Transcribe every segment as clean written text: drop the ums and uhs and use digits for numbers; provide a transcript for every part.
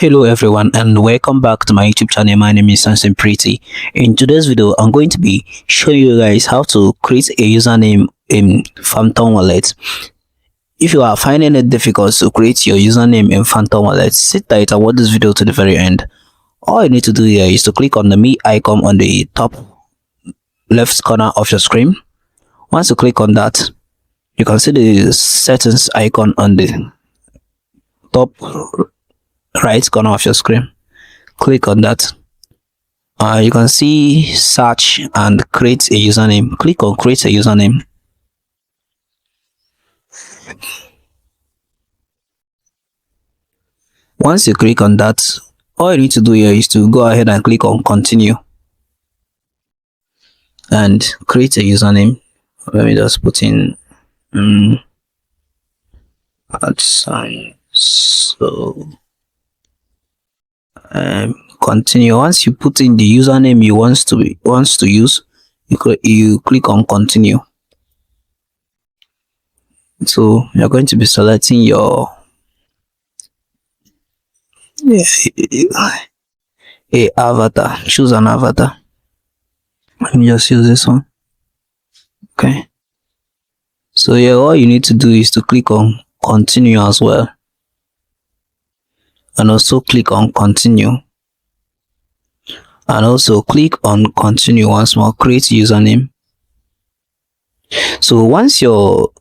Hello everyone and welcome back to my YouTube channel. My name is Samson Pretty. In today's video, I'm going to be showing you guys how to create a username in Phantom Wallet. If you are finding it difficult to create your username in Phantom Wallet, sit tight and watch this video to the very end. All you need to do here is to click on the me icon on the top left corner of your screen. Once you click on that, you can see the settings icon on the top right corner of your screen. Click on that. You can see search and create a username. Click on create a username. Once you click on that, all you need to do here is to go ahead and click on continue and create a username. Let me just put in @sign. So continue. Once you put in the username you wants to use, you click on continue. So you're going to be selecting your avatar. Choose an avatar. Let me just use this one. Okay, so yeah, all you need to do is to click on continue as well, and also click on continue, and also click on continue once more. Create username. So once you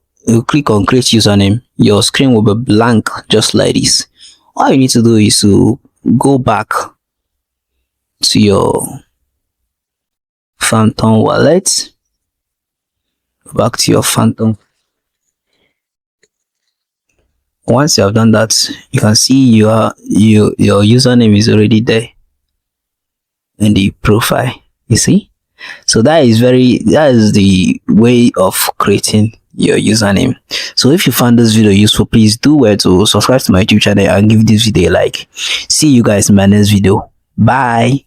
click on create username, your screen will be blank just like this. All you need to do is to go back to your Phantom Wallet. Back to your Phantom. Once you have done that, you can see your username is already there in the profile. You see, so that is the way of creating your username. So if you found this video useful, please do well to subscribe to my YouTube channel and give this video a like. See you guys in my next video. Bye.